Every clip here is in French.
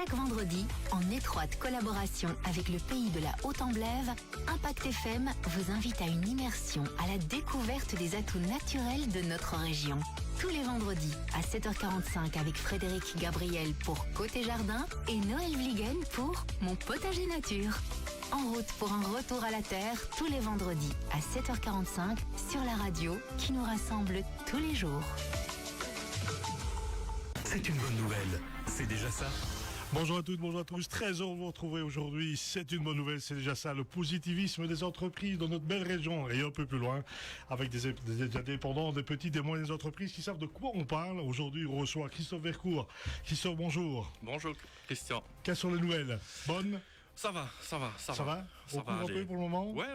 Chaque vendredi, en étroite collaboration avec le pays de la Haute-Amblève, Impact FM vous invite à une immersion à la découverte des atouts naturels de notre région. Tous les vendredis à 7h45 avec Frédéric Gabriel pour Côté Jardin et Noël Vliegen pour Mon Potager Nature. En route pour un retour à la terre tous les vendredis à 7h45 sur la radio qui nous rassemble tous les jours. C'est une bonne nouvelle, c'est déjà ça. Bonjour à toutes, bonjour à tous, très heureux de vous retrouver aujourd'hui. C'est une bonne nouvelle, c'est déjà ça, le positivisme des entreprises dans notre belle région et un peu plus loin, avec des indépendants, des petites et moyennes entreprises qui savent de quoi on parle. Aujourd'hui, on reçoit Christophe Vercourt. Christophe, bonjour. Bonjour Christian. Quelles sont les nouvelles? Bonnes? Ça va. Ça va? Ça on va court un peu pour le moment? Ouais,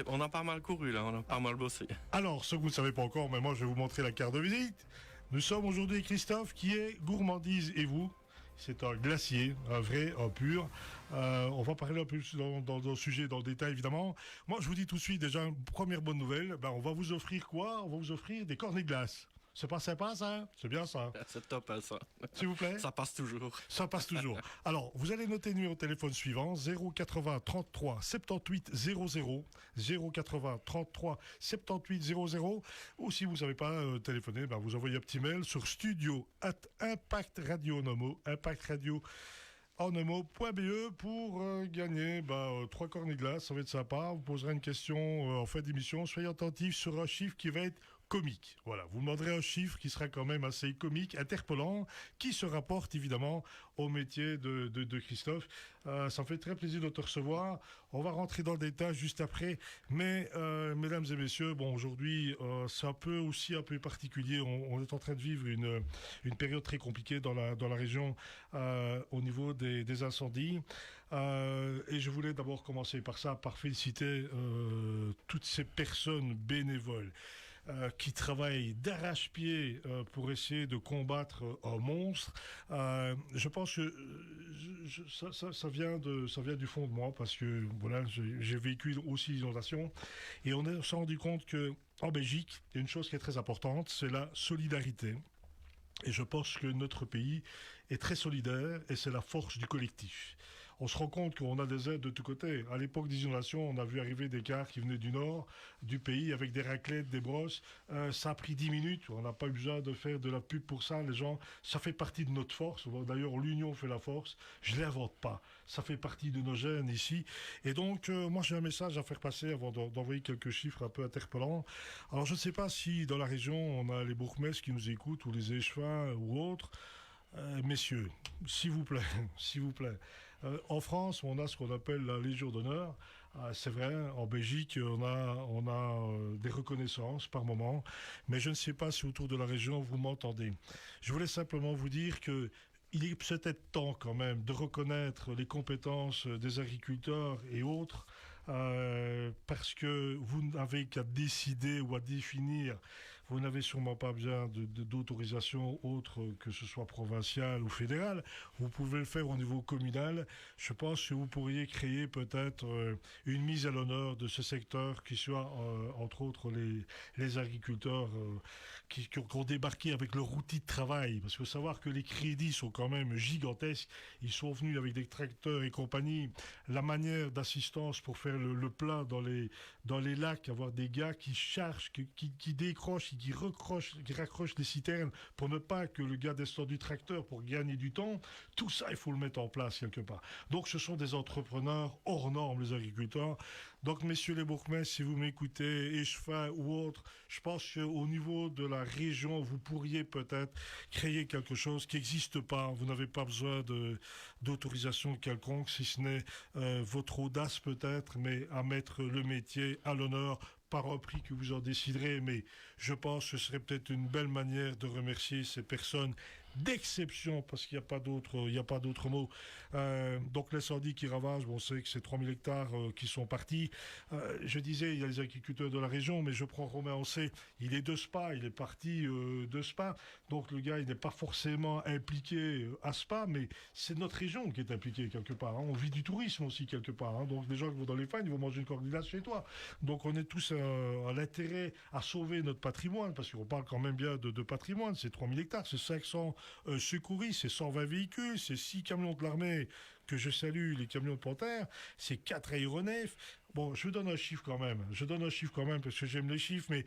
on a pas mal couru là, on a pas mal bossé. Alors, ce que vous ne savez pas encore, mais moi je vais vous montrer la carte de visite. Nous sommes aujourd'hui Christophe qui est Gourmandise et vous. C'est un glacier, un vrai, un pur. On va parler un peu dans le sujet, dans le détail évidemment. Moi je vous dis tout de suite déjà, une première bonne nouvelle, on va vous offrir quoi? On va vous offrir des cornets de glace. C'est pas sympa ça? C'est bien ça. C'est top ça. S'il vous plaît. Ça passe toujours. Ça passe toujours. Alors, vous allez noter le numéro de téléphone suivant, 080 33 78 00, 080 33 78 00, ou si vous ne savez pas téléphoner, vous envoyez un petit mail sur studio@impactradio.be pour gagner 3 cornets de glace. Ça va être sympa. Vous poserez une question en fin d'émission. Soyez attentifs sur un chiffre qui va être comique. Voilà, vous demanderez un chiffre qui sera quand même assez comique, interpellant, qui se rapporte évidemment au métier de Christophe. Ça me fait très plaisir de te recevoir. On va rentrer dans le détail juste après. Mais, mesdames et messieurs, aujourd'hui, c'est un peu particulier. On est en train de vivre une période très compliquée dans la région au niveau des incendies. Et je voulais d'abord commencer par féliciter toutes ces personnes bénévoles qui travaillent d'arrache-pied pour essayer de combattre un monstre. Je pense que ça vient du fond de moi parce que voilà, j'ai vécu aussi l'inondation et on s'est rendu compte que en Belgique, il y a une chose qui est très importante, c'est la solidarité. Et je pense que notre pays est très solidaire et c'est la force du collectif. On se rend compte qu'on a des aides de tous côtés. À l'époque des inondations, on a vu arriver des cars qui venaient du nord du pays avec des raclettes, des brosses. Ça a pris 10 minutes. On n'a pas eu besoin de faire de la pub pour ça. Les gens, ça fait partie de notre force. D'ailleurs, l'union fait la force. Je ne l'invente pas. Ça fait partie de nos gènes ici. Et donc, moi, j'ai un message à faire passer avant d'envoyer quelques chiffres un peu interpellants. Alors, je ne sais pas si dans la région, on a les bourgmestres qui nous écoutent ou les échevins ou autres. Messieurs, s'il vous plaît. En France, on a ce qu'on appelle la Légion d'honneur. C'est vrai, en Belgique, on a des reconnaissances par moment, mais je ne sais pas si autour de la région vous m'entendez. Je voulais simplement vous dire que il est peut-être temps quand même de reconnaître les compétences des agriculteurs et autres, parce que vous n'avez qu'à décider ou à définir. Vous n'avez sûrement pas besoin d'autorisation autre que ce soit provinciale ou fédérale. Vous pouvez le faire au niveau communal. Je pense que vous pourriez créer peut-être une mise à l'honneur de ce secteur qui soit, entre autres, les agriculteurs qui ont débarqué avec leur outil de travail. Parce qu'il faut savoir que les crédits sont quand même gigantesques. Ils sont venus avec des tracteurs et compagnie. La manière d'assistance pour faire le plat dans les lacs, avoir des gars qui chargent, qui décrochent, qui raccrochent les citernes pour ne pas que le gars descende du tracteur pour gagner du temps. Tout ça, il faut le mettre en place quelque part. Donc, ce sont des entrepreneurs hors normes, les agriculteurs. Donc, messieurs les bourgmestres, si vous m'écoutez, échevins ou autres, je pense qu'au niveau de la région, vous pourriez peut-être créer quelque chose qui n'existe pas. Vous n'avez pas besoin d'autorisation quelconque, si ce n'est votre audace peut-être, mais à mettre le métier à l'honneur par un prix que vous en déciderez, mais je pense que ce serait peut-être une belle manière de remercier ces personnes d'exception, parce qu'il n'y a pas d'autre mot. Donc l'incendie qui ravage, on sait que c'est 3000 hectares qui sont partis. Je disais, il y a les agriculteurs de la région, mais je prends Romain Ancet, il est de Spa, il est parti de Spa, donc le gars, il n'est pas forcément impliqué à Spa, mais c'est notre région qui est impliquée quelque part. On vit du tourisme aussi quelque part. Donc les gens qui vont dans les fans, ils vont manger une cornidale chez toi. Donc on est tous à l'intérêt à sauver notre patrimoine, parce qu'on parle quand même bien de patrimoine, c'est 3000 hectares, c'est 500 secouristes, c'est 120 véhicules, c'est 6 camions de l'armée que je salue, les camions de Panthère, c'est 4 aéronefs. Bon, je donne un chiffre quand même. Parce que j'aime les chiffres, mais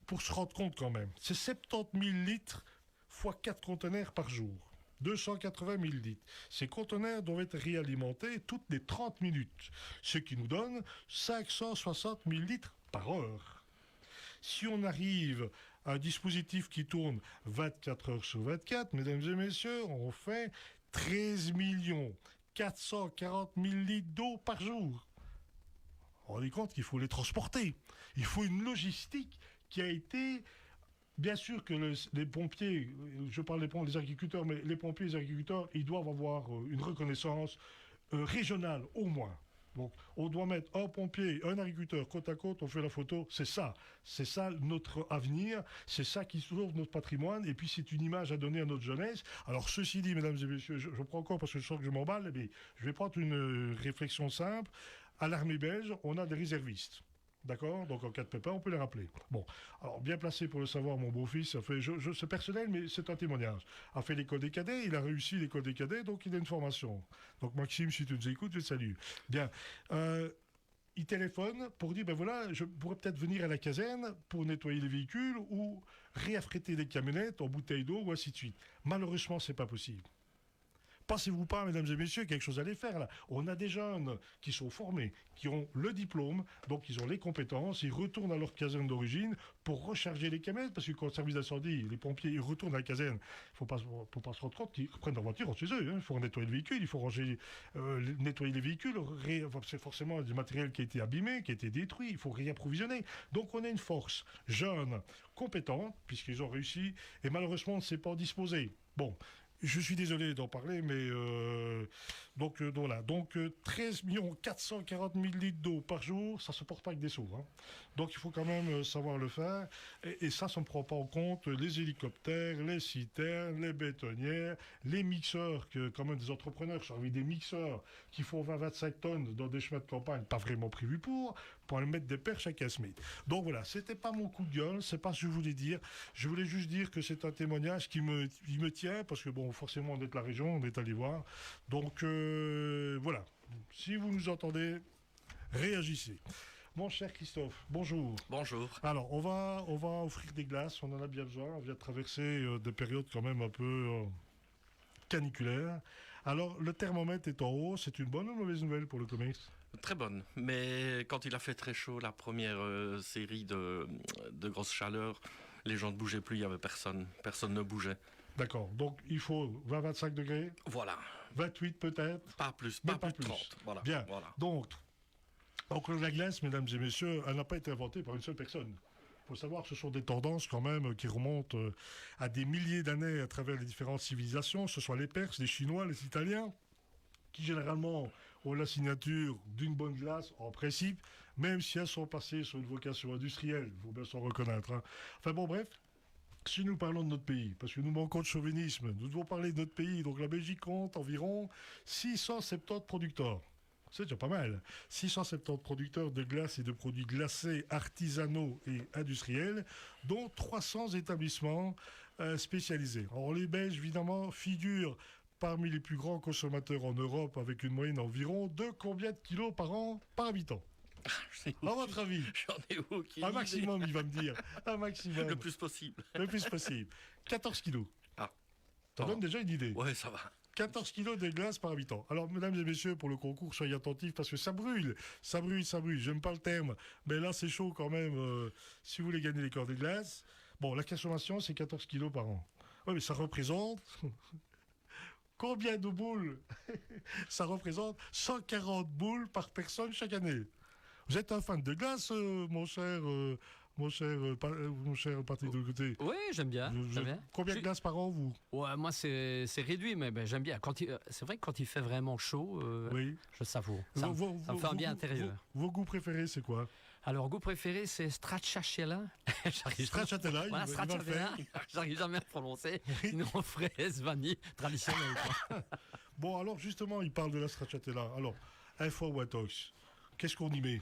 pour se rendre compte quand même, c'est 70 000 litres fois 4 conteneurs par jour. 280 000 litres. Ces conteneurs doivent être réalimentés toutes les 30 minutes, ce qui nous donne 560 000 litres par heure. Si on arrive à un dispositif qui tourne 24 heures sur 24, mesdames et messieurs, on fait 13 440 000 litres d'eau par jour. Vous vous rendez compte qu'il faut les transporter. Il faut une logistique qui a été... Bien sûr que les pompiers, je parle des agriculteurs, mais les pompiers et les agriculteurs, ils doivent avoir une reconnaissance régionale au moins. Donc on doit mettre un pompier et un agriculteur côte à côte, on fait la photo, c'est ça notre avenir, c'est ça qui sauve notre patrimoine, et puis c'est une image à donner à notre jeunesse. Alors ceci dit, mesdames et messieurs, je prends encore parce que je sens que je m'emballe, mais je vais prendre une réflexion simple. À l'armée belge, on a des réservistes. D'accord? Donc en cas de pépin, on peut les rappeler. Bon, alors bien placé pour le savoir, mon beau-fils, c'est personnel, mais c'est un témoignage. A fait l'école des cadets, il a réussi l'école des cadets, donc il a une formation. Donc Maxime, si tu nous écoutes, je te salue. Bien. Il téléphone pour dire, ben voilà, je pourrais peut-être venir à la caserne pour nettoyer les véhicules ou réaffréter les camionnettes en bouteilles d'eau ou ainsi de suite. Malheureusement, c'est pas possible. Pensez-vous pas, mesdames et messieurs, quelque chose à les faire là. On a des jeunes qui sont formés, qui ont le diplôme, donc ils ont les compétences, ils retournent à leur caserne d'origine pour recharger les camionnettes, parce que quand le service d'incendie, les pompiers, ils retournent à la caserne, il faut pas se rendre compte qu'ils reprennent leur voiture chez eux. Il faut nettoyer le véhicule, il faut nettoyer les véhicules, c'est forcément du matériel qui a été abîmé, qui a été détruit, il faut réapprovisionner. Donc on a une force jeune, compétente, puisqu'ils ont réussi, et malheureusement on ne s'est pas disposé. Bon. Je suis désolé d'en parler, mais donc voilà. Donc 13 440 000 litres d'eau par jour, ça ne se porte pas avec des seaux. Hein. Donc il faut quand même savoir le faire. Et ça ne prend pas en compte les hélicoptères, les citernes, les bétonnières, les mixeurs, que quand même des entrepreneurs sont avec des mixeurs qui font 20-25 tonnes dans des chemins de campagne, pas vraiment prévus pour aller mettre des perches à 15 mètres. Donc voilà, c'était pas mon coup de gueule, c'est pas ce que je voulais dire. Je voulais juste dire que c'est un témoignage qui me tient, parce que bon, forcément on est de la région, on est allé voir. Donc voilà, si vous nous entendez, réagissez. Mon cher Christophe, bonjour. Bonjour. Alors, on va offrir des glaces, on en a bien besoin. On vient de traverser des périodes quand même un peu caniculaires. Alors, le thermomètre est en haut, c'est une bonne ou mauvaise nouvelle pour le commerce ? Très bonne. Mais quand il a fait très chaud, la première série de grosses chaleurs, les gens ne bougeaient plus, il n'y avait personne. Personne ne bougeait. D'accord. Donc, il faut 20-25 degrés ? Voilà. 28 peut-être ? Pas plus, Mais pas plus de 30. Voilà. Bien. Voilà. Donc, la glace, mesdames et messieurs, elle n'a pas été inventée par une seule personne. Il faut savoir que ce sont des tendances quand même qui remontent à des milliers d'années à travers les différentes civilisations, que ce soit les Perses, les Chinois, les Italiens, qui généralement ont la signature d'une bonne glace, en principe, même si elles sont passées sur une vocation industrielle, il faut bien s'en reconnaître. Hein. Enfin bon, bref, si nous parlons de notre pays, parce que nous manquons de chauvinisme, nous devons parler de notre pays, donc la Belgique compte environ 670 producteurs. C'est déjà pas mal. 670 producteurs de glace et de produits glacés artisanaux et industriels, dont 300 établissements spécialisés. Alors les Belges, évidemment, figurent parmi les plus grands consommateurs en Europe, avec une moyenne environ de combien de kilos par an par habitant ? À votre avis ? J'en ai aucune Un idée. maximum, il va me dire. Un maximum. Le plus possible. Le plus possible. 14 kilos. Ah. Ça donne déjà une idée. Ouais, ça va. 14 kilos de glace par habitant. Alors, mesdames et messieurs, pour le concours, soyez attentifs parce que ça brûle. Ça brûle, ça brûle. J'aime pas le terme. Mais là, c'est chaud quand même. Si vous voulez gagner les corps de glace. Bon, la consommation, c'est 14 kilos par an. Oui, mais ça représente... Combien de boules? Ça représente 140 boules par personne chaque année. Vous êtes un fan de glace, mon cher Patrick de côté? Oui, j'aime bien. Combien de glaces par an, vous? Ouais, moi, c'est réduit, mais j'aime bien. C'est vrai que quand il fait vraiment chaud, oui. Je savoure. Ça me fait un bien intérieur. Vos goûts préférés, c'est quoi? Alors, goût préféré, c'est Stracciatella. Stracciatella, voilà, Stracciatella. J'arrive jamais à le prononcer. Sinon, fraise, vanille, traditionnelle. Bon, alors, justement, il parle de la Stracciatella. Alors, Info Watox, qu'est-ce qu'on y met?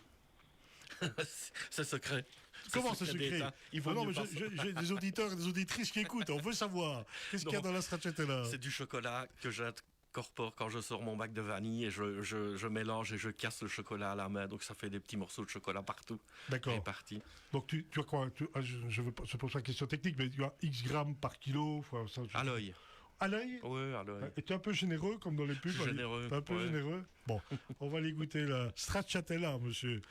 C'est secret. Comment c'est sucré sucré? d'étain. Il vaut Non, mieux mais pas j'ai des auditeurs et des auditrices qui écoutent. On veut savoir. Qu'est-ce qu'il y a Non. dans la stracciatella? C'est du chocolat que j'incorpore quand je sors mon bac de vanille et je mélange et je casse le chocolat à la main. Donc ça fait des petits morceaux de chocolat partout. D'accord. Répartis. Donc tu as quoi? Je pose pas la question technique, mais tu as X grammes par kilo. Enfin, ça, À l'œil. À l'œil? Oui, à l'œil. Et tu es un peu généreux, comme dans les pubs. Généreux, T'es un peu ouais. généreux. Bon, on va aller goûter la stracciatella, monsieur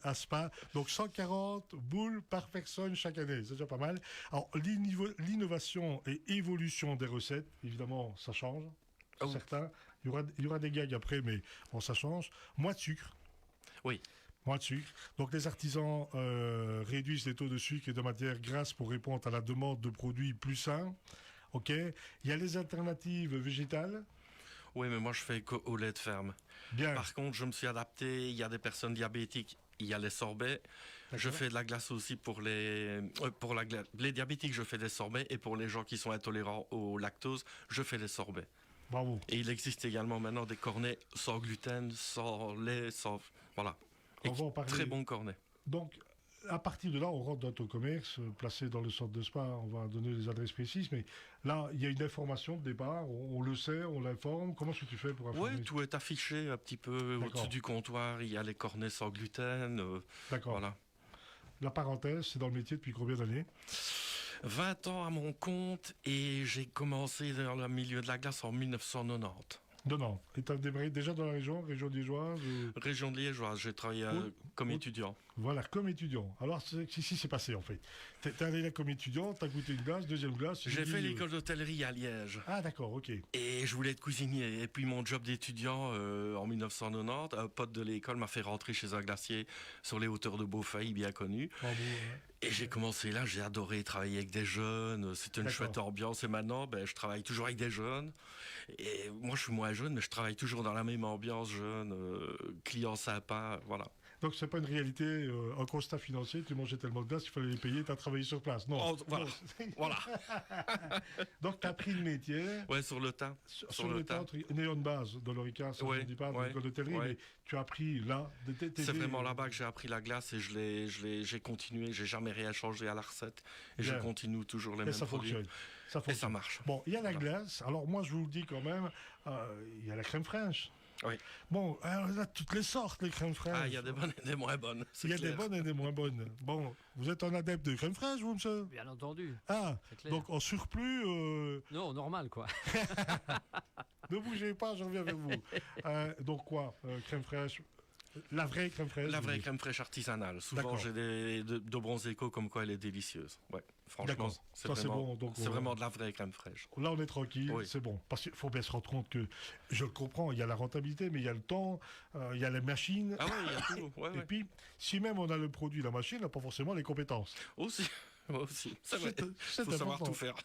Aspa. Donc 140 boules par personne chaque année. C'est déjà pas mal. Alors, l'innovation et évolution des recettes, évidemment, ça change. Oh. Certains. Il y aura des gags après, mais bon, ça change. Moins de sucre. Oui. Moins de sucre. Donc les artisans réduisent les taux de sucre et de matières grasses pour répondre à la demande de produits plus sains. Ok. Il y a les alternatives végétales. Oui, mais moi je fais au lait de ferme. Bien. Par contre, je me suis adapté. Il y a des personnes diabétiques. Il y a les sorbets. Je fais de la glace aussi pour les diabétiques. Je fais des sorbets et pour les gens qui sont intolérants au lactose, je fais des sorbets. Bravo. Et il existe également maintenant des cornets sans gluten, sans lait, sans voilà. On va en parler. Très bons cornets. Donc, à partir de là, on rentre dans ton commerce, placé dans le centre de spa, on va donner les adresses précises, mais là, il y a une information de départ, on le sait, on l'informe. Comment est-ce que tu fais pour informer? Oui, tout est affiché un petit peu D'accord. au-dessus du comptoir. Il y a les cornets sans gluten. D'accord. Voilà. La parenthèse, c'est dans le métier depuis combien d'années? 20 ans à mon compte et j'ai commencé dans le milieu de la glace en 1990. Non. Et tu as démarré déjà dans la région liégeoise Région de liégeoise, j'ai travaillé comme étudiant. Voilà, comme étudiant. Alors, ici, c'est passé, en fait. T'es allé là comme étudiant, t'as goûté une glace, deuxième glace. J'ai fait l'école d'hôtellerie à Liège. Ah, d'accord, ok. Et je voulais être cuisinier. Et puis mon job d'étudiant en 1990, un pote de l'école m'a fait rentrer chez un glacier sur les hauteurs de Beaufeuille, bien connu. Bravo, ouais. Et j'ai commencé là, j'ai adoré travailler avec des jeunes, c'était une D'accord. chouette ambiance. Et maintenant, je travaille toujours avec des jeunes. Et moi, je suis moins jeune, mais je travaille toujours dans la même ambiance jeune, clients sympas, voilà. Donc, c'est pas une réalité, un constat financier, tu mangeais tellement de glace, il fallait les payer, tu as travaillé sur place. Non. Oh, voilà. Non. Voilà. Donc, tu as pris le métier. Ouais, sur le tas. Sur le tas, néon de base de l'Orica, ça Ouais, je ne dis pas, de ouais, l'école d'hôtellerie, ouais. mais tu as appris là. C'est vraiment là-bas que j'ai appris la glace et j'ai continué, j'ai jamais rien changé à la recette. Et Bien. je continue toujours les Et mêmes ça produits. fonctionne. Ça Et ça fonctionne. marche. Bon, il y a la Voilà. glace. Alors, moi, je vous le dis quand même, il y a la crème fraîche. Oui. Bon, alors, là, toutes les sortes, les crèmes fraîches. Ah, il y a des bonnes et des moins bonnes. c'est Il y a des clair. bonnes et des moins bonnes. Bon, vous êtes un adepte de crème fraîche, vous, monsieur? Bien entendu. Ah, C'est clair. donc en surplus, Non, normal, quoi. ne bougez pas, je reviens vers vous. Donc quoi, crème fraîche, la vraie crème fraîche? La vous vraie dites. crème fraîche artisanale. Souvent, D'accord. j'ai de bons échos comme quoi elle est délicieuse. Ouais, franchement, D'accord. c'est Ça, c'est vraiment, bon, donc, c'est vraiment de la vraie crème fraîche. Là, on est tranquille, Oui. c'est bon. Parce qu'il faut bien se rendre compte que, je le comprends, il y a la rentabilité, mais il y a le temps, il y a les machines. Ah ouais, il y a tout. Ouais, Et ouais. puis, si même on a le produit, la machine n'a pas forcément les compétences. Aussi. Aussi. C'est vrai. C'est Il faut savoir important. tout faire.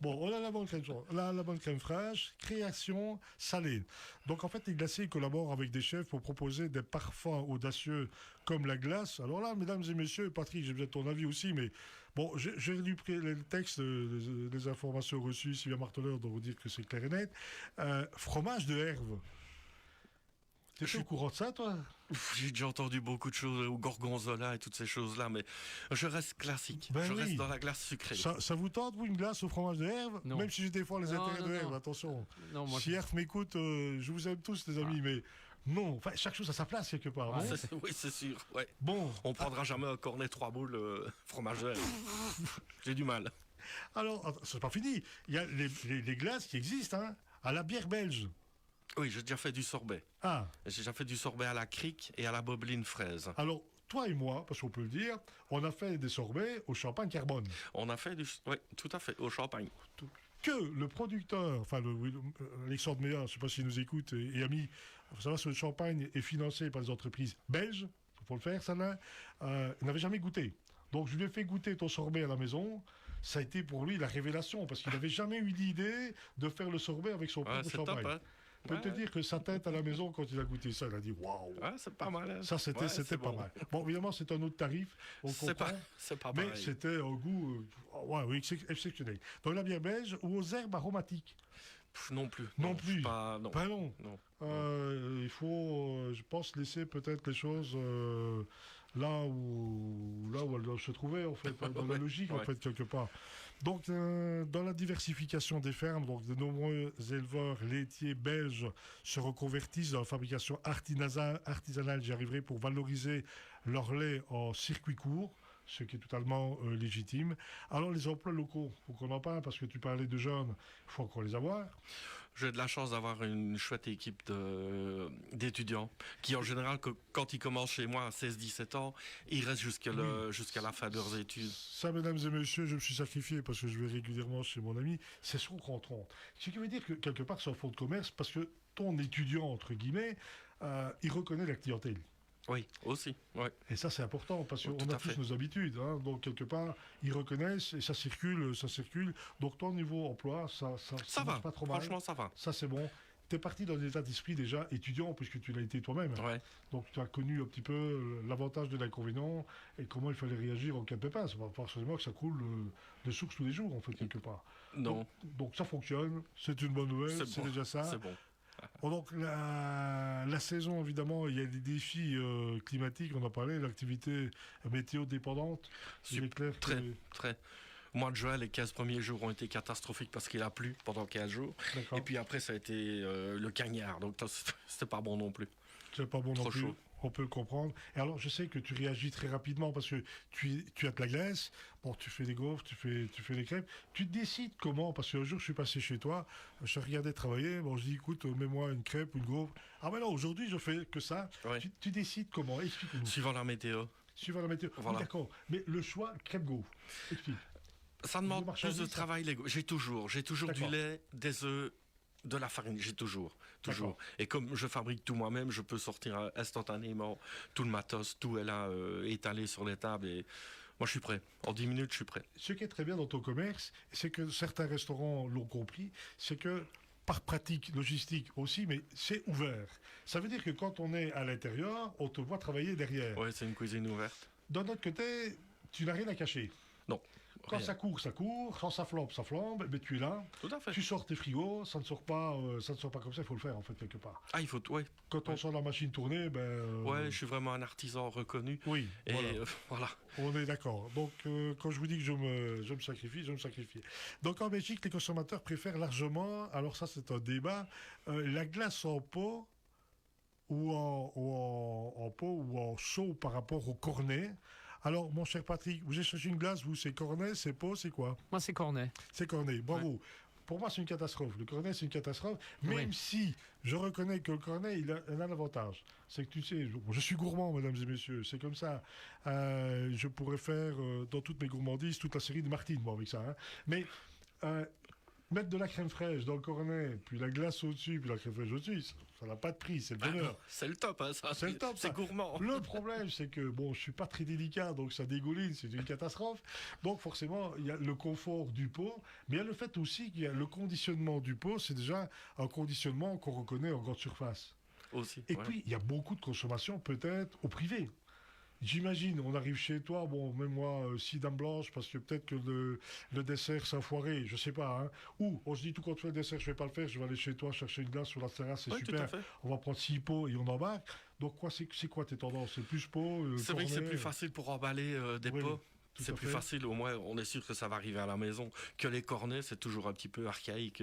Bon, on a la bonne crème, la bonne crème fraîche, création salée. Donc en fait, les glaciers collaborent avec des chefs pour proposer des parfums audacieux comme la glace. Alors là, mesdames et messieurs, et Patrick, j'ai besoin de ton avis aussi, mais bon, j'ai lu le texte, les informations reçues, Sylvia Marteleur, de vous dire que c'est clair et net. Fromage de herbe. T'es au courant de ça, toi? J'ai déjà entendu beaucoup de choses au gorgonzola et toutes ces choses-là, mais je reste classique. Ben je oui. reste dans la glace sucrée. Ça vous tente, vous, une glace au fromage de herbe? Non. Même si je défends les Non, intérêts non, de non. herbe, attention. Non, moi, Si Herve m'écoute, je vous aime tous, les amis, mais non. Enfin, chaque chose a sa place quelque part. Ouais. non Oui, c'est sûr. Ouais. Bon, On prendra jamais un cornet 3 boules fromage vert. J'ai du mal. alors, attends, c'est pas fini. Il y a les glaces qui existent, hein, à la bière belge. Oui, j'ai déjà fait du sorbet. Ah, J'ai déjà fait du sorbet à la crique et à la bobeline fraise. alors, toi et moi, parce qu'on peut le dire, on a fait des sorbets au champagne carbone. On a fait du... Oui, tout à fait, au champagne. Que le producteur, enfin, Alexandre Méa, je ne sais pas s'il nous écoute, et amis, il faut savoir que le champagne est financé par des entreprises belges, il faut le faire, ça là, il n'avait jamais goûté. Donc, je lui ai fait goûter ton sorbet à la maison. Ça a été pour lui la révélation, parce qu'il n'avait jamais eu l'idée de faire le sorbet avec son Ouais, propre c'est champagne. top, hein? Je peux te Ouais. dire que sa tête à la maison, quand il a goûté ça, il a dit waouh. Ouais, c'est pas mal. hein. Ça, c'était Ouais, c'est pas bon. mal. Bon, évidemment, c'est un autre tarif. On C'est comprend. pas Mais pareil. c'était un goût oui, exceptionnel. Donc la bière belge ou aux herbes aromatiques. Non plus. Non je plus. suis Pas, non. Ben non. Non. Il faut, je pense, laisser peut-être les choses là où elles doivent se trouver, en fait, dans la logique, en Ouais. fait, quelque part. Donc, dans la diversification des fermes, donc, de nombreux éleveurs laitiers belges se reconvertissent dans la fabrication artisanale, j'y arriverai, pour valoriser leur lait en circuit court, ce qui est totalement légitime. Alors, les emplois locaux, il faut qu'on en parle, parce que tu parlais de jeunes, il faut encore les avoir. J'ai de la chance d'avoir une chouette équipe d'étudiants qui, en général, quand ils commencent chez moi à 16-17 ans, ils restent jusqu'à la fin de leurs études. Ça, mesdames et messieurs, je me suis sacrifié parce que je vais régulièrement chez mon ami. C'est son rentrant. Ce qui veut dire que quelque part, c'est un fonds de commerce parce que ton étudiant, entre guillemets, il reconnaît la clientèle. Oui, aussi. Ouais. Et ça, c'est important parce Tout qu'on a à tous fait. nos habitudes. Hein. Donc, quelque part, ils reconnaissent et ça circule, ça circule. Donc, ton niveau emploi, ça Ça marche va, pas trop mal. franchement, ça va. Ça, c'est bon. Tu es parti dans un état d'esprit déjà étudiant puisque tu l'as été toi-même. Ouais. Donc, tu as connu un petit peu l'avantage de l'inconvénient et comment il fallait réagir en cas de pépin. C'est pas forcément que ça coule de source tous les jours, en fait, quelque part. Non, Donc, ça fonctionne. C'est une bonne nouvelle. C'est bon. déjà ça. C'est bon. Bon, donc la saison, évidemment, il y a des défis climatiques, on en parlait, l'activité météo dépendante. Il est clair que... Très. Au mois de juin, les 15 premiers jours ont été catastrophiques parce qu'il a plu pendant 15 jours. D'accord. Et puis après, ça a été le cagnard. Donc, c'était pas bon non plus. C'est pas bon non Trop plus. chaud. On peut le comprendre. Et alors, je sais que tu réagis très rapidement parce que tu as de la glace. Bon, tu fais des gaufres, tu fais des crêpes. Tu décides comment? Parce qu'un jour, je suis passé chez toi, je te regardais travailler. Bon, je dis, écoute, mets-moi une crêpe, une gaufre. Ah, ben non, aujourd'hui, je fais que ça. Ouais. Tu décides comment? Explique-nous. Suivant la météo. Suivant la météo. Oui, Voilà. d'accord. Mais le choix, crêpe-gaufre. Explique. Ça demande marchandises, plus de ça. travail. J'ai toujours du D'accord. lait, des œufs, de la farine. J'ai toujours. D'accord. Et comme je fabrique tout moi-même, je peux sortir instantanément tout le matos, tout est là étalé sur les tables. Et moi, je suis prêt. En 10 minutes, je suis prêt. Ce qui est très bien dans ton commerce, c'est que certains restaurants l'ont compris, c'est que par pratique logistique aussi, mais c'est ouvert. Ça veut dire que quand on est à l'intérieur, on te voit travailler derrière. Ouais, c'est une cuisine ouverte. D'un autre côté, tu n'as rien à cacher. Non. Quand rien. ça court. Quand ça flambe, mais tu es là. Tout à fait. Tu sors tes frigos, ça ne sort pas comme ça, il faut le faire en fait quelque part. Ah, il faut. Ouais. Quand on sent la machine tourner, Ouais, je suis vraiment un artisan reconnu. oui, Et voilà. voilà. On est d'accord. Donc, quand je vous dis que je me sacrifie, je me sacrifie. Donc, en Belgique, les consommateurs préfèrent largement, alors ça, c'est un débat, la glace en pot ou en pot ou en seau par rapport au cornet. Alors, mon cher Patrick, vous cherchez une glace, vous, c'est cornet, c'est pot, c'est quoi? Moi, c'est Cornet. C'est cornet, bravo. Pour moi, c'est une catastrophe. Le cornet, c'est une catastrophe. Même Oui. si je reconnais que le cornet, il a un avantage. C'est que tu sais, je suis gourmand, mesdames et messieurs. C'est comme ça. Je pourrais faire dans toutes mes gourmandises toute la série de Martine, moi, avec ça. Hein. Mais mettre de la crème fraîche dans le cornet, puis la glace au-dessus, puis la crème fraîche au-dessus, ça n'a pas de prix. C'est le bonheur. C'est le top, hein, ça. C'est le top, ça. C'est gourmand. Le problème, c'est que, bon, je suis pas très délicat, donc ça dégouline, c'est une catastrophe. Donc, forcément, il y a le confort du pot, mais il y a le fait aussi qu'il y a le conditionnement du pot, c'est déjà un conditionnement qu'on reconnaît en grande surface. Aussi. Et ouais. puis, il y a beaucoup de consommation, peut-être, au privé. J'imagine, on arrive chez toi, bon, même moi, 6 dames blanches, parce que peut-être que le dessert s'est foiré, je sais pas. Hein. Ou, on se dit, tout quand tu fais le dessert, je vais pas le faire, je vais aller chez toi chercher une glace sur la terrasse, c'est Ouais, tout super. à fait. On va prendre 6 pots et on embarque. Donc, c'est quoi tes tendances? C'est plus pot C'est vrai que c'est cornet, plus facile pour emballer des Oui, pots. tout C'est à plus fait. facile, au moins on est sûr que ça va arriver à la maison. Que les cornets, c'est toujours un petit peu archaïque.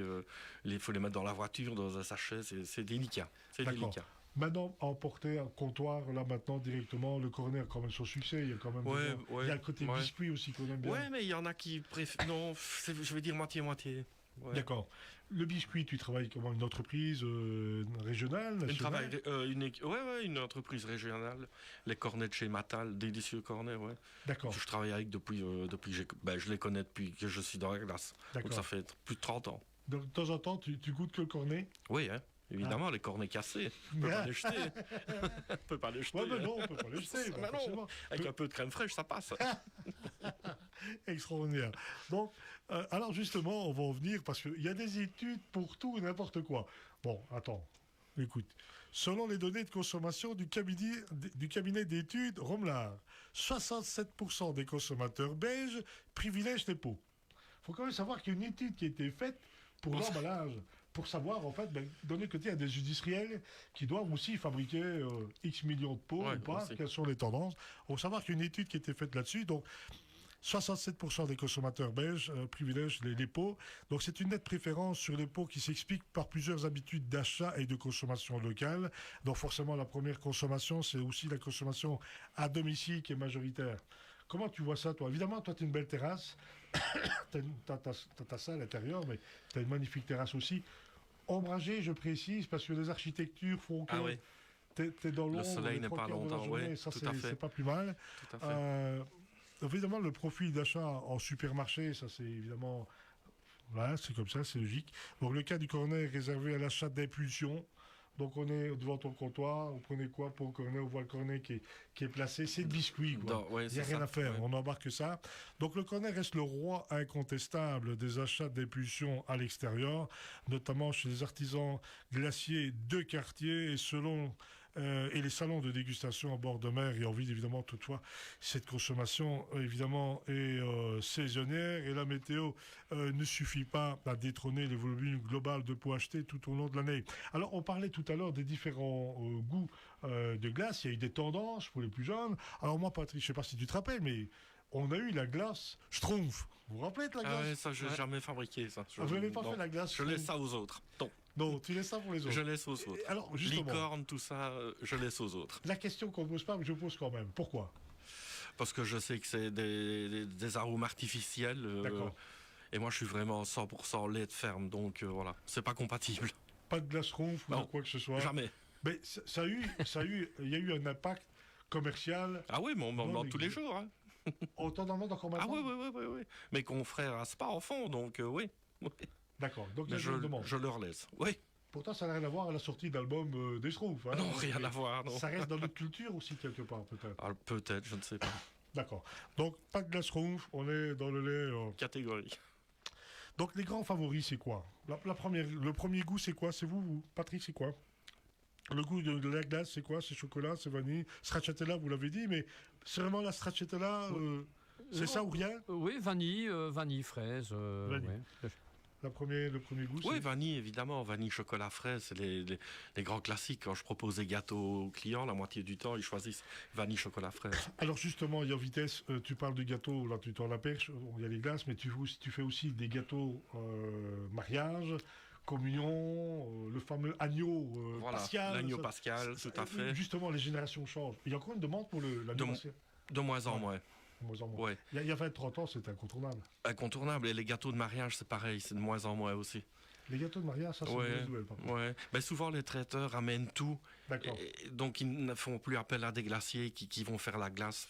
Il faut les mettre dans la voiture, dans un sachet, c'est délicat. C'est D'accord. délicat. Maintenant, emporter un comptoir, là, maintenant, directement, le cornet a quand même son succès. Il y a quand même Ouais, besoin. ouais, Il y a le côté ouais. biscuit aussi qu'on aime bien. Ouais, mais il y en a qui préfèrent. Non, je vais dire moitié-moitié. Ouais. D'accord. Le biscuit, tu travailles comment? Une entreprise régionale, nationale? Une entreprise régionale. Les cornets de chez Matal, délicieux cornets, ouais. D'accord, Je travaille avec depuis que je les connais depuis que je suis dans la glace. Donc d'accord. ça fait plus de 30 ans. Donc, de temps en temps, tu goûtes que le cornet? Oui, hein. Évidemment, les cornets cassés. On peut pas les jeter. On peut pas les jeter. Ouais, mais hein. non, on peut pas les jeter. Mais bah, non. forcément. Avec un peu de crème fraîche, ça passe. Extraordinaire. Donc, alors justement, on va en venir parce qu'il y a des études pour tout et n'importe quoi. Bon, attends, écoute. Selon les données de consommation du cabinet d'études Romelard, 67% des consommateurs belges privilègent les pots. Il faut quand même savoir qu'il y a une étude qui a été faite pour l'emballage. pour savoir, en fait, d'un autre côté, il y a des industriels qui doivent aussi fabriquer X millions de pots ou pas, quelles sont les tendances. Il faut savoir qu'il y a une étude qui a été faite là-dessus, donc 67% des consommateurs belges privilègent les pots. Donc c'est une nette préférence sur les pots qui s'explique par plusieurs habitudes d'achat et de consommation locale. Donc forcément, la première consommation, c'est aussi la consommation à domicile qui est majoritaire. Comment tu vois ça, toi? Évidemment, toi, tu as une belle terrasse. Tu as ta salle à l'intérieur, mais tu as une magnifique terrasse aussi. Ombragée, je précise, parce que les architectures font que tu es dans l'ombre. Le soleil n'est pas longtemps, oui. Ça, c'est pas plus mal. Tout à fait. Évidemment, le profil d'achat en supermarché, ça, c'est évidemment... Voilà, c'est comme ça, c'est logique. Donc, le cas du cornet est réservé à l'achat d'impulsion. Donc, on est devant ton comptoir, vous prenez quoi pour le cornet? On voit le cornet qui est placé. C'est le biscuit, quoi. Il n'y a rien à faire, on n'embarque ça. Donc, le cornet reste le roi incontestable des achats d'impulsion à l'extérieur, notamment chez les artisans glaciers de quartier et et les salons de dégustation en bord de mer. Et envie, évidemment, toutefois, cette consommation, évidemment, est saisonnière. Et la météo ne suffit pas à détrôner les volumes globaux de pots achetés tout au long de l'année. Alors, on parlait tout à l'heure des différents goûts de glace. Il y a eu des tendances pour les plus jeunes. Alors, moi, Patrick, je ne sais pas si tu te rappelles, mais on a eu la glace Schtroumpf. Vous vous rappelez de la glace? Ah ouais, ça, je n'ai jamais fabriqué, ça. Vous n'avez pas fait la glace Je laisse ça aux autres. Non, tu laisses ça pour les autres. Je laisse aux autres. Alors, justement, licorne, tout ça, je laisse aux autres. La question qu'on ne pose pas, mais je pose quand même. Pourquoi? Parce que je sais que c'est des arômes artificiels. D'accord. Et moi, je suis vraiment 100% lait de ferme, donc voilà, c'est pas compatible. Pas de glace Schtroumpf ou quoi que ce soit. Jamais. Mais il y a eu un impact commercial. Ah oui, mais on m'en demande tous les jours. Hein. Autant d'en demande encore maintenant. Ah oui. Mes confrères à Spa en font, donc oui. D'accord. Donc je leur laisse. Oui. Pourtant, ça n'a rien à voir à la sortie d'album des Schtroumpfs. Hein. Non, rien à voir. Non. Ça reste dans notre culture aussi quelque part, peut-être. Ah, peut-être, je ne sais pas. D'accord. Donc, pas de glace Schtroumpf, on est dans le lait. Catégorie. Donc, les grands favoris, c'est quoi? Le premier goût, c'est quoi? C'est vous, Patrick, c'est quoi? Le goût de la glace, c'est quoi? C'est chocolat, c'est vanille. Stracciatella, vous l'avez dit, mais c'est vraiment la stracciatella, c'est ça ou rien? Oui, vanille, fraise. Vanille. Ouais. Le premier goût, oui, vanille, évidemment. Vanille, chocolat, fraise, c'est les grands classiques. Quand je propose des gâteaux aux clients, la moitié du temps, ils choisissent vanille, chocolat, fraise. Alors justement, il y a vitesse, tu parles de gâteaux, là tu t'en la perche, il y a les glaces, mais tu fais aussi des gâteaux mariage, communion, le fameux agneau pascal. L'agneau pascal, tout à fait. Justement, les générations changent. Il y a encore une demande pour l'agneau pascal? De moins en moins. Ouais. Il y a 20-30 ans, c'était incontournable. Incontournable. Et les gâteaux de mariage, c'est pareil, c'est de moins en moins aussi. Les gâteaux de mariage, ça, c'est une nouvelle, par contre. Ouais. Mais souvent, les traiteurs amènent tout. D'accord. Donc, ils ne font plus appel à des glaciers qui vont faire la glace.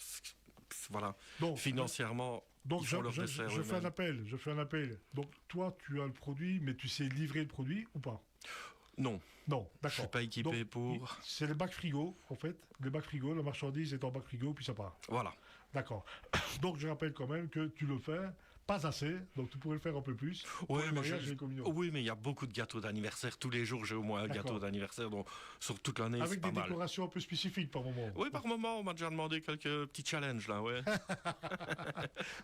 Voilà. Donc, financièrement, donc ils font leur dessert je fais un appel. Donc, toi, tu as le produit, mais tu sais livrer le produit ou pas? Non. Non, d'accord. Je ne suis pas équipé pour... C'est les bacs frigo, en fait. Les bacs frigo, la marchandise est en bac frigo, puis ça part. Voilà. D'accord. Donc, je rappelle quand même que tu le fais, pas assez, donc tu pourrais le faire un peu plus. Oui, mais il y a beaucoup de gâteaux d'anniversaire. Tous les jours, j'ai au moins un gâteau d'anniversaire, donc sur toute l'année, avec c'est pas mal. Avec des décorations un peu spécifiques par moment. Oui, par moment, on m'a déjà demandé quelques petits challenges, là, ouais.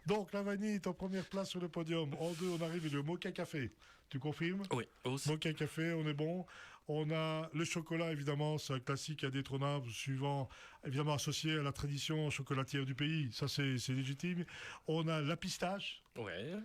Donc, la vanille est en première place sur le podium. En deux, on arrive le mocha café. Tu confirmes? Oui, aussi. Mocha café, on est bon. On a le chocolat, évidemment, c'est un classique indétrônable, suivant, évidemment, associé à la tradition chocolatière du pays. Ça, c'est légitime. On a la pistache. Ouais.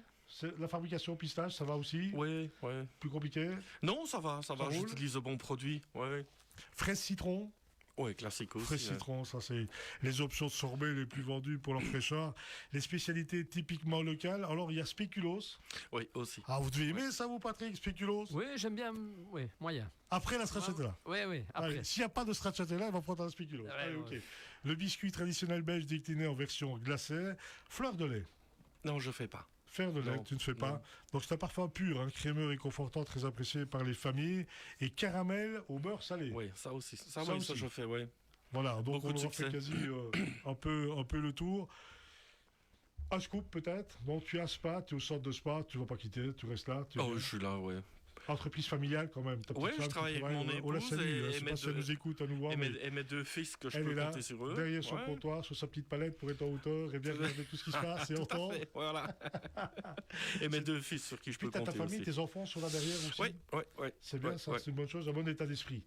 La fabrication pistache, ça va aussi? Oui. Plus compliqué? Non, ça va. J'utilise de bons produits. Ouais. Fraise citron? Oui, classique aussi. Fraise citron, ça c'est les options de sorbet les plus vendues pour leur fraîcheur. Les spécialités typiquement locales. Alors, il y a spéculoos. Oui, aussi. Ah, vous devez aimer ça, vous, Patrick, spéculoos? Oui, j'aime bien. Oui, moyen. Après la stracciatella? Oui, après. S'il n'y a pas de stracciatella, on va prendre un spéculoos. Allez, ok. Le biscuit traditionnel belge décliné en version glacée. Fleur de lait? Non, je ne fais pas. Fleur de lait, tu ne fais pas. Donc c'est un parfum pur, crémeux et confortant, très apprécié par les familles. Et caramel au beurre salé. Oui, ça aussi. Ça je fais, oui. Voilà, donc beaucoup on aura fait quasi un peu le tour. Un scoop peut-être. Donc tu es à Spa, tu es au centre de Spa, tu ne vas pas quitter, tu restes là. Je suis là, oui. Entreprise familiale quand même. Oui, je travaille avec mon épouse la salue, et je sais mes pas si deux- elle nous écoute à nous voir, mais et mes 2 fils que je elle peux est là, compter sur eux. derrière son Ouais. comptoir, sur sa petite palette pour être en hauteur et bien regarder tout ce qui se passe et Tout à entendre. fait, voilà. Et mes 2 fils sur qui je peux Puis t'as ta compter famille, aussi. tes enfants sont là derrière aussi. Oui, oui, oui. C'est bien Ouais, ça, ouais. c'est une bonne chose, un bon état d'esprit.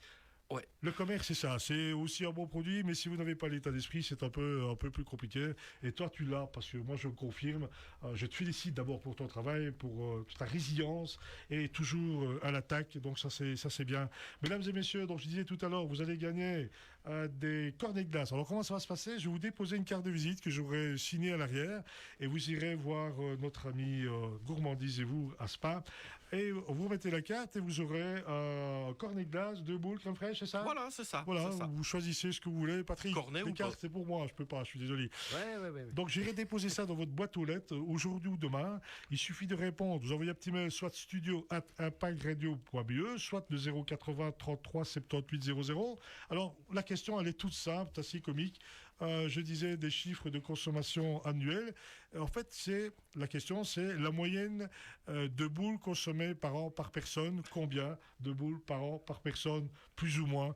Ouais. Le commerce, c'est ça, c'est aussi un bon produit, mais si vous n'avez pas l'état d'esprit, c'est un peu plus compliqué. Et toi, tu l'as, parce que moi, je le confirme. Je te félicite d'abord pour ton travail, pour ta résilience, et toujours à l'attaque. Donc ça, c'est bien. Mesdames et messieurs, donc je disais tout à l'heure, vous allez gagner des cornets de glace. Alors comment ça va se passer? Je vais vous déposer une carte de visite que j'aurai signée à l'arrière, et vous irez voir notre ami Gourmandise et vous à Spa. Et vous mettez la carte et vous aurez un cornet de glace, 2 boules, crème fraîche, c'est ça? Voilà, c'est ça. Voilà, c'est ça. vous choisissez ce que vous voulez. Patrick, Cornet les ou cartes, pas c'est pour moi, je peux pas, je suis désolé. Ouais. Donc j'irai déposer ça dans votre boîte aux lettres aujourd'hui ou demain. Il suffit de répondre. Vous envoyez un petit mail, soit studio@impactradio.be, soit le 080 33 78 00. Alors la question, elle est toute simple, assez comique. Je disais des chiffres de consommation annuelle. En fait, la question, c'est la moyenne de boules consommées par an par personne. Combien de boules par an par personne, plus ou moins?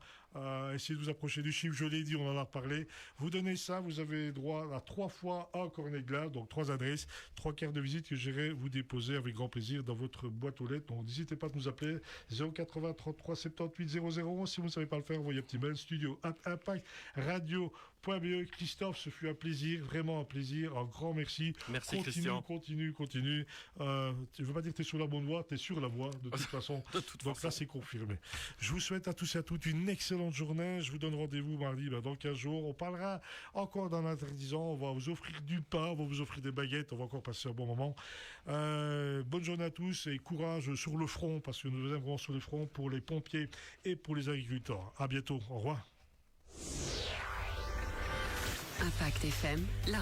Essayez de vous approcher du chiffre. Je l'ai dit, on en a reparlé. Vous donnez ça, vous avez droit à 3 fois un cornet de glace, donc 3 adresses, 3 cartes de visite que j'irai vous déposer avec grand plaisir dans votre boîte aux lettres. Donc n'hésitez pas à nous appeler 080 33 78 00. Si vous ne savez pas le faire, envoyez un petit mail studio@impactradio.be. Christophe, ce fut un plaisir, vraiment un plaisir, un grand merci. Merci, Christian. Continue. Je ne veux pas dire que tu es sur la bonne voie, tu es sur la voie de toute façon. De toute Donc façon. là, c'est confirmé. Je vous souhaite à tous et à toutes une excellente journée. Je vous donne rendez-vous mardi dans 15 jours. On parlera encore d'un interdisant. On va vous offrir du pain, on va vous offrir des baguettes. On va encore passer un bon moment. Bonne journée à tous et courage sur le front, parce que nous œuvrons sur le front pour les pompiers et pour les agriculteurs. À bientôt. Au revoir. Impact FM, la